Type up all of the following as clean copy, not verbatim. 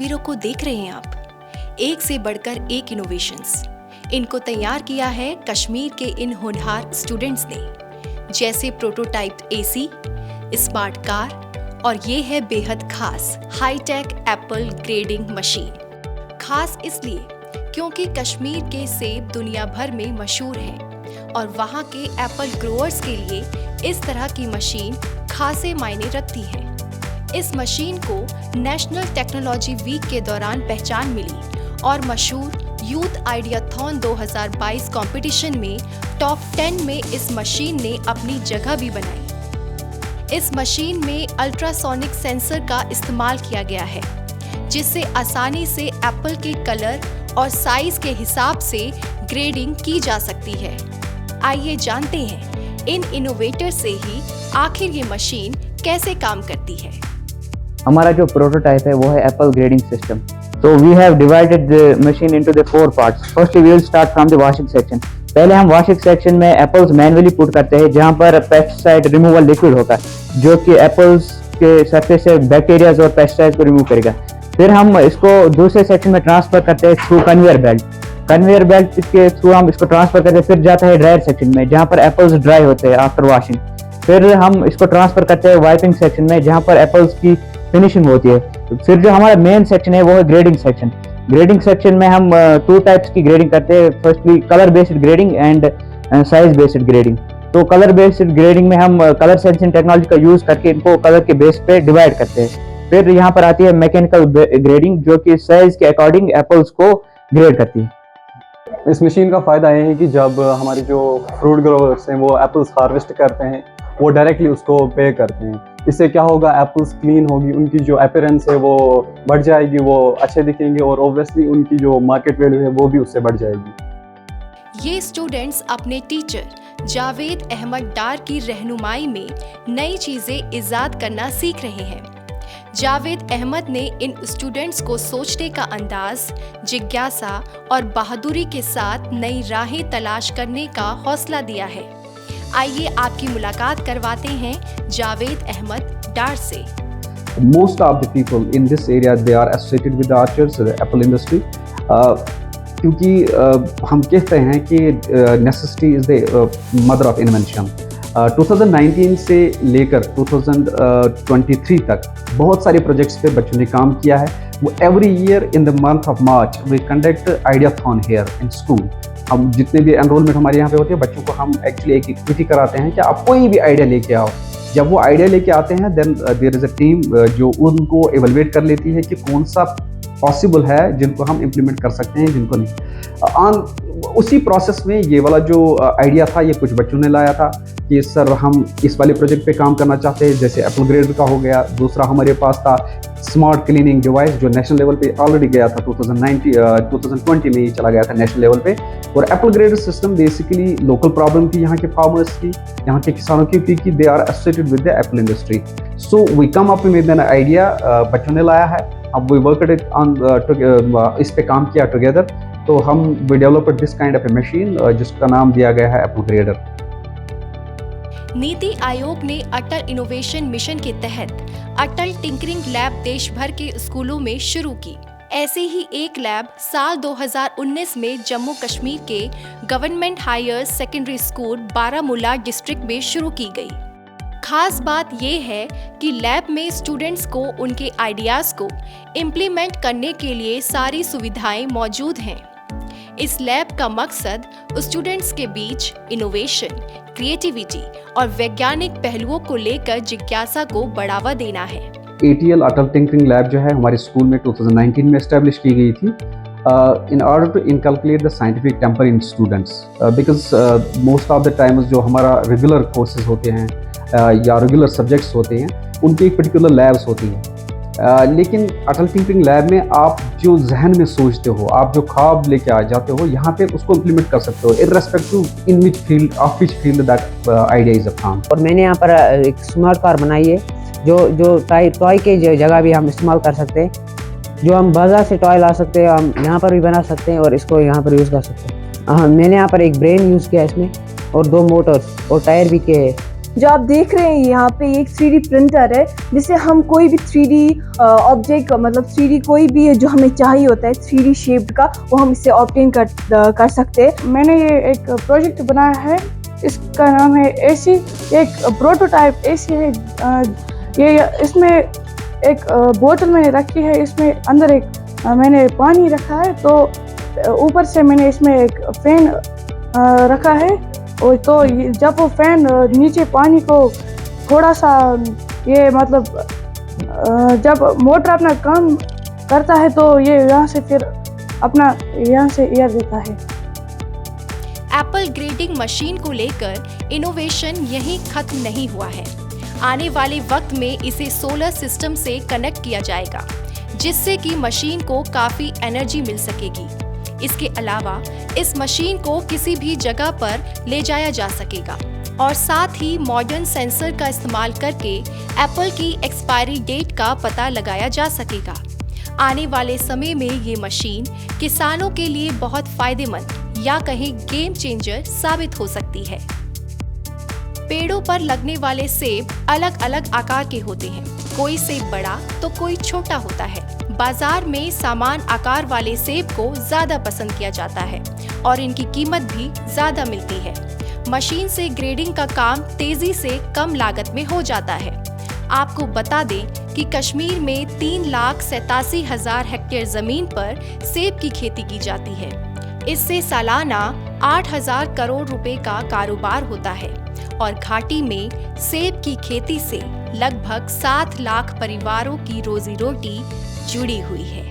तस्वीरों को देख रहे हैं आप, एक से बढ़कर एक इनोवेशंस। इनको तैयार किया है कश्मीर के इन होनहार स्टूडेंट्स ने, जैसे प्रोटोटाइप एसी, स्मार्ट कार और ये है बेहद खास हाईटेक एप्पल ग्रेडिंग मशीन। खास इसलिए क्योंकि कश्मीर के सेब दुनिया भर में मशहूर हैं और वहाँ के एप्पल ग्रोअर्स के लिए इस तरह की मशीन खासे मायने रखती है। इस मशीन को नेशनल टेक्नोलॉजी वीक के दौरान पहचान मिली और मशहूर यूथ आइडियाथॉन 2022 कंपटीशन में टॉप 10 में इस मशीन ने अपनी जगह भी बनाई। इस मशीन में अल्ट्रासोनिक सेंसर का इस्तेमाल किया गया है, जिससे आसानी से एप्पल के कलर और साइज के हिसाब से ग्रेडिंग की जा सकती है। आइए जानते हैं इन इनोवेटर से ही आखिर ये मशीन कैसे काम करती है। हमारा जो प्रोटोटाइप है वो है Apple grading system. So we have divided the machine into the 4 parts. Firstly, we will start from the washing section. पहले हम वॉशिंग सेक्शन में एप्पल्स मैनुअली पुट करते हैं, जहाँ पर पेस्टिसाइड रिमूवल लिक्विड होता है, जो कि एप्पल्स के सरफेस से बैक्टीरियाज और पेस्टिसाइड को रिमूव करेगा। फिर हम इसको दूसरे सेक्शन में ट्रांसफर करते हैं through conveyor belt. Conveyor belt के थ्रू हम इसको ट्रांसफर करते हैं, फिर जाता है ड्रायर सेक्शन में, जहाँ पर एप्पल्स ड्राई होते हैं आफ्टर वॉशिंग। फिर हम इसको ट्रांसफर करते हैं वाइपिंग सेक्शन में, जहाँ पर एप्पल्स की फिनिशिंग होती है। फिर जो हमारा मेन सेक्शन है वो है ग्रेडिंग सेक्शन। ग्रेडिंग सेक्शन में हम 2 टाइप्स की ग्रेडिंग करते हैं। Firstly colour based grading and size based grading. तो कलर बेस्ड ग्रेडिंग में हम कलर सेंसिंग टेक्नोलॉजी का यूज करके इनको कलर के बेस पे डिवाइड करते हैं। फिर यहाँ पर आती है मैकेनिकल ग्रेडिंग, जो कि साइज के अकॉर्डिंग एप्पल्स को ग्रेड करती है। इस मशीन का फ़ायदा ये है कि जब हमारे जो फ्रूट ग्रोवर्स हैं वो एप्पल्स हार्वेस्ट करते हैं, वो डायरेक्टली उसको पे करते हैं। इससे क्या होगा, एप्पल्स क्लीन होगी, उनकी जो अपीयरेंस है वो बढ़ जाएगी, वो अच्छे दिखेंगे और ऑब्वियसली उनकी जो मार्केट वैल्यू है वो भी उससे बढ़ जाएगी। ये स्टूडेंट्स अपने टीचर जावेद अहमद डार की रहनुमाई में नई चीजें इजाद करना सीख रहे हैं। जावेद अहमद ने इन स्टूडेंट्स को सोचने का अंदाज, जिज्ञासा और बहादुरी के साथ नई राहें तलाश करने का हौसला दिया है। आइए आपकी मुलाकात करवाते हैं जावेद अहमद डार से। Most of the people in this area they are associated with the orchards, the apple industry. क्योंकि हम कहते हैं कि necessity is the mother of invention. 2019 से लेकर 2023 तक बहुत सारे प्रोजेक्ट्स पे बच्चों ने काम किया है। वो every year in the month of March we conduct ideathon here in school. हम जितने भी एनरोलमेंट हमारे यहाँ पे होते हैं, बच्चों को हम एक्चुअली एक एक्टिविटी कराते हैं कि आप कोई भी आइडिया लेके आओ। जब वो आइडिया लेके आते हैं then there is a team जो उनको एवेलुएट कर लेती है कि कौन सा पॉसिबल है, जिनको हम इम्प्लीमेंट कर सकते हैं, जिनको नहीं। उसी प्रोसेस में ये वाला जो आइडिया था, ये कुछ बच्चों ने लाया था कि सर हम इस वाले प्रोजेक्ट पे काम करना चाहते हैं, जैसे एप्पल ग्रेडर का हो गया। दूसरा हमारे पास था स्मार्ट क्लीनिंग डिवाइस, जो नेशनल लेवल पे ऑलरेडी गया था। 2020 में ही चला गया था नेशनल लेवल पे। और Apple grader system basically local problem थी यहाँ के फार्मर्स की, यहाँ के किसानों की, क्योंकि they are associated with the apple industry. So we come up with an idea, बच्चों ने लाया है। अब वी वर्कड इट ऑन, इस पे काम किया टुगेदर। तो हम we developed this kind of a machine जिसका नाम दिया गया है एप्पल ग्रेडर। नीति आयोग ने अटल इनोवेशन मिशन के तहत अटल टिंकरिंग लैब देश भर के स्कूलों में शुरू की। ऐसे ही एक लैब साल 2019 में जम्मू कश्मीर के government higher secondary school Baramulla district में शुरू की गई। खास बात यह है कि लैब में स्टूडेंट्स को उनके आइडियाज़ को इम्प्लीमेंट करने के लिए सारी सुविधाएं मौजूद हैं। इस लैब का मकसद स्टूडेंट्स के बीच इनोवेशन, क्रिएटिविटी और वैज्ञानिक पहलुओं को लेकर जिज्ञासा को बढ़ावा देना है। ATL अटल टिंकरिंग लैब जो है हमारे स्कूल में 2019 में एस्टेब्लिश की गई थी in order to inculcate the scientific temper in students, because most of the times जो हमारा रेगुलर कोर्सेज होते हैं या रेगुलर सब्जेक्ट्स होते हैं, उनकी एक पर्टिकुलर लैब्स होती हैं। लेकिन अटल टिंकरिंग लैब में आप जो जहन में सोचते हो, आप जो ख्वाब लेके आ जाते हो, यहाँ पे उसको इम्प्लीमेंट कर सकते हो irrespective in which field, of which field that idea is found। और मैंने यहाँ पर एक स्मार्ट कार बनाई है, जो टॉय के जगह भी हम इस्तेमाल कर सकते हैं। जो हम बाजार से टॉय ला सकते हैं, हम यहाँ पर भी बना सकते हैं और इसको यहाँ पर यूज़ कर सकते हैं। मैंने यहाँ पर एक ब्रेन यूज़ किया इसमें, और 2 मोटर्स और टायर भी किए। जो आप देख रहे हैं यहाँ पे एक 3D प्रिंटर है जिससे हम कोई भी 3D ऑब्जेक्ट मतलब 3D कोई भी जो हमें चाहिए होता है 3D शेप्ड का वो हम इससे ऑब्टेन कर सकते हैं। मैंने ये एक प्रोजेक्ट बनाया है, इसका नाम है AC। एक प्रोटोटाइप AC है। ये इसमें एक बोतल मैंने रखी है, इसमें अंदर एक मैंने पानी रखा है, तो ऊपर से मैंने इसमें एक फैन रखा है। और तो जब वो फैन नीचे पानी को थोड़ा सा ये मतलब जब मोटर अपना काम करता है तो ये यहाँ से फिर अपना यहाँ से एयर देता है। एप्पल ग्रेडिंग मशीन को लेकर इनोवेशन यहीं खत्म नहीं हुआ है। आने वाले वक्त में इसे सोलर सिस्टम से कनेक्ट किया जाएगा, जिससे कि मशीन को काफी एनर्जी मिल सकेगी। इसके अलावा इस मशीन को किसी भी जगह पर ले जाया जा सकेगा और साथ ही मॉडर्न सेंसर का इस्तेमाल करके एप्पल की एक्सपायरी डेट का पता लगाया जा सकेगा। आने वाले समय में ये मशीन किसानों के लिए बहुत फायदेमंद या कहीं गेम चेंजर साबित हो सकती है। पेड़ों पर लगने वाले सेब अलग अलग आकार के होते हैं, कोई सेब बड़ा तो कोई छोटा होता है। बाजार में समान आकार वाले सेब को ज्यादा पसंद किया जाता है और इनकी कीमत भी ज्यादा मिलती है। मशीन से ग्रेडिंग का काम तेजी से कम लागत में हो जाता है। आपको बता दें कि कश्मीर में 3,87,000 हेक्टेयर जमीन पर सेब की खेती की जाती है। इससे सालाना 8,000 करोड़ रुपए का कारोबार होता है और घाटी में सेब की खेती से लगभग 7 लाख परिवारों की रोजी रोटी जुड़ी हुई है।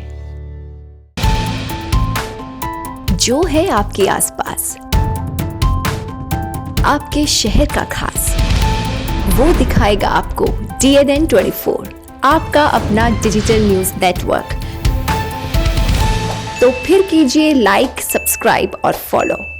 जो है आपके आसपास, आपके शहर का खास, वो दिखाएगा आपको DNN 24, आपका अपना डिजिटल न्यूज नेटवर्क। तो फिर कीजिए लाइक, सब्सक्राइब और फॉलो।